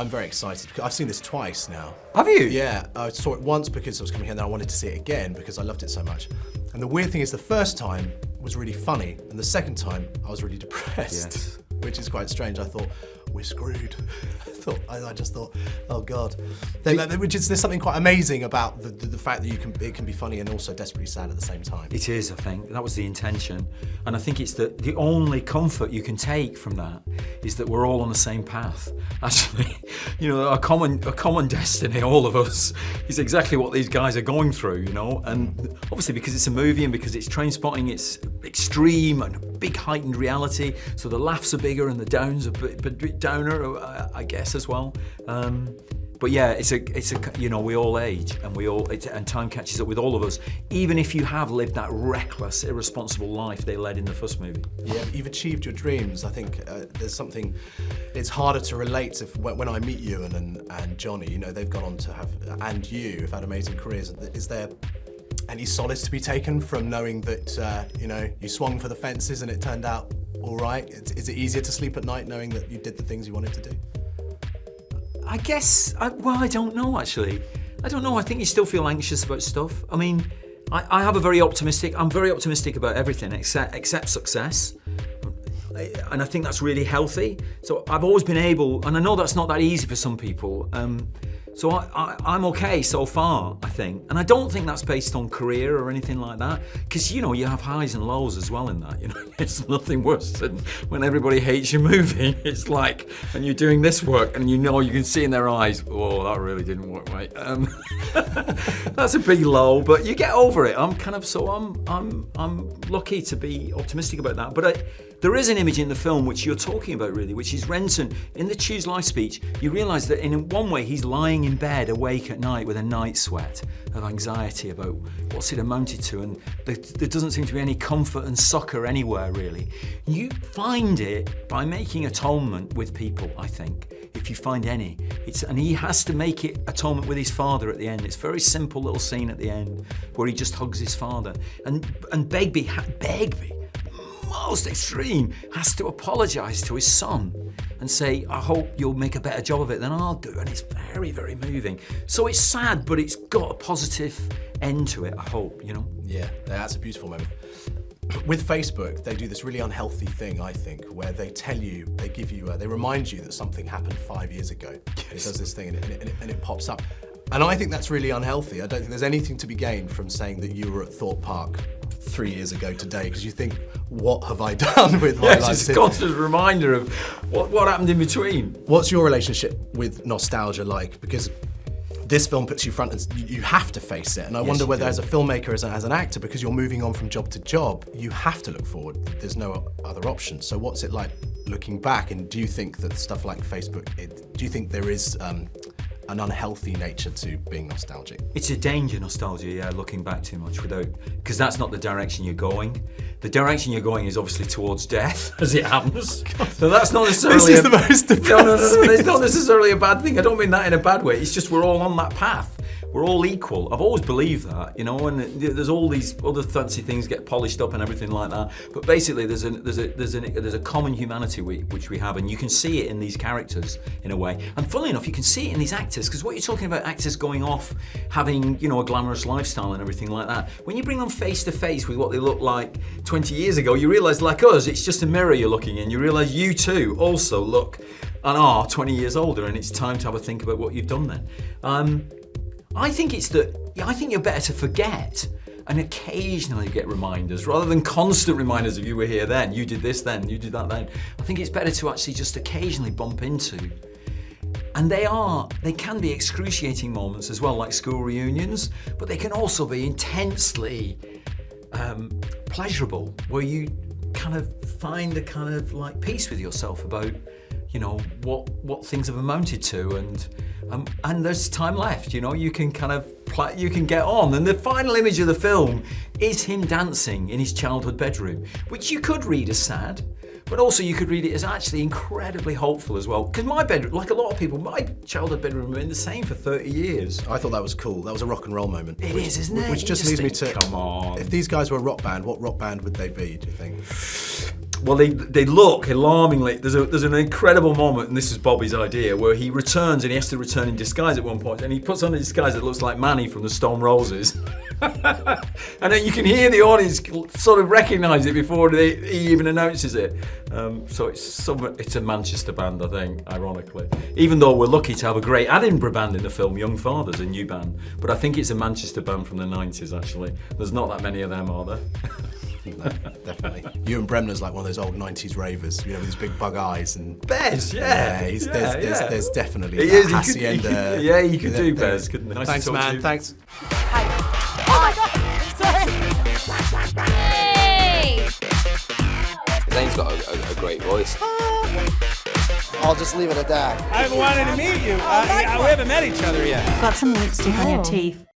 I'm very excited. I've seen this twice now. Have you? Yeah, I saw it once because I was coming here and then I wanted to see it again because I loved it so much. And the weird thing is the first time was really funny and the second time I was really depressed. Yes. Which is quite strange. I thought, we're screwed. I just thought, oh God. There's something quite amazing about the fact that it can be funny and also desperately sad at the same time. It is, I think. That was the intention. And I think it's the only comfort you can take from that is that we're all on the same path. Actually, a common destiny, all of us, is exactly what these guys are going through, And obviously because it's a movie and because it's Trainspotting, it's extreme and big heightened reality. So the laughs are bigger and the downs are a bit downer, I guess, as well. But yeah, it's a we all age and time catches up with all of us, even if you have lived that reckless, irresponsible life they led in the first movie. Yeah, you've achieved your dreams. I think there's something, it's harder to relate when I meet Ewan and Johnny, they've gone on to have, and you have had amazing careers. Is there any solace to be taken from knowing that, you swung for the fences and it turned out all right? Is it easier to sleep at night knowing that you did the things you wanted to do? I guess, I don't know actually. I don't know, I think you still feel anxious about stuff. I mean, I'm very optimistic about everything except success. And I think that's really healthy. So I've always been able, and I know that's not that easy for some people, so I'm okay so far, I think. And I don't think that's based on career or anything like that, because you have highs and lows as well in that. It's nothing worse than when everybody hates your movie. It's like, and you're doing this work and you can see in their eyes, oh, that really didn't work, mate. That's a big low, but you get over it. I'm lucky to be optimistic about that. But there is an image in the film which you're talking about really, which is Renton. In the Choose Life speech, you realise that in one way he's lying in bed awake at night with a night sweat of anxiety about what's it amounted to, and there doesn't seem to be any comfort and succour anywhere really. You find it by making atonement with people, I think, if you find any. And he has to make it atonement with his father at the end. It's a very simple little scene at the end where he just hugs his father. And Begbie, most extreme, has to apologise to his son and say, I hope you'll make a better job of it than I'll do. And it's very, very moving. So it's sad, but it's got a positive end to it, I hope, Yeah, that's a beautiful moment. With Facebook, they do this really unhealthy thing, I think, where they they remind you that something happened 5 years ago. Yes. It does this thing and it pops up. And I think that's really unhealthy. I don't think there's anything to be gained from saying that you were at Thorpe Park 3 years ago today, because you think, what have I done with my life? It's a constant reminder of what happened in between. What's your relationship with nostalgia like? Because this film puts you front and you have to face it. And I wonder whether as a filmmaker, as an actor, because you're moving on from job to job, you have to look forward. There's no other option. So what's it like looking back? And do you think that stuff like Facebook, do you think there is an unhealthy nature to being nostalgic? It's a danger, nostalgia, yeah, looking back too much because that's not the direction you're going. The direction you're going is obviously towards death, as it happens. So that's not necessarily... This is the most depressing. No, it's not necessarily a bad thing. I don't mean that in a bad way. It's just we're all on that path. We're all equal. I've always believed that, and there's all these other fancy things get polished up and everything like that. But basically, there's a common humanity which we have, and you can see it in these characters in a way. And funnily enough, you can see it in these actors, because what you're talking about, actors going off, having a glamorous lifestyle and everything like that. When you bring them face to face with what they looked like 20 years ago, you realise, like us, it's just a mirror you're looking in. You realise you too also look and are 20 years older, and it's time to have a think about what you've done then. I think you're better to forget and occasionally get reminders rather than constant reminders of you were here then, you did this then, you did that then. I think it's better to actually just occasionally bump into. And they can be excruciating moments as well, like school reunions, but they can also be intensely pleasurable, where you kind of find a kind of like peace with yourself about what things have amounted to, and there's time left. You can kind of you can get on. And the final image of the film is him dancing in his childhood bedroom, which you could read as sad, but also you could read it as actually incredibly hopeful as well. Because my bedroom, like a lot of people, my childhood bedroom remained the same for 30 years. I thought that was cool. That was a rock and roll moment. It is, isn't it? Which just leads me to, come on. If these guys were a rock band, what rock band would they be, do you think? Well, they look alarmingly. There's an incredible moment, and this is Bobby's idea, where he returns and he has to return in disguise at one point, and he puts on a disguise that looks like Manny from the Stone Roses. And then you can hear the audience sort of recognise it before he even announces it. So it's a Manchester band, I think, ironically. Even though we're lucky to have a great Edinburgh band in the film, Young Fathers, a new band. But I think it's a Manchester band from the 90s, actually. There's not that many of them, are there? No, definitely. Ewan Bremner's like one of those old 90s ravers, with his big bug eyes and... Bez, There's definitely he that is, hacienda. you could do Bez, couldn't he? Nice Thanks, to talk to man. you. Thanks. Oh my God! Hey! Zane's got a great voice. I'll just leave it at that. I've wanted to meet you. We haven't met each other yet. Got some lipstick on your teeth.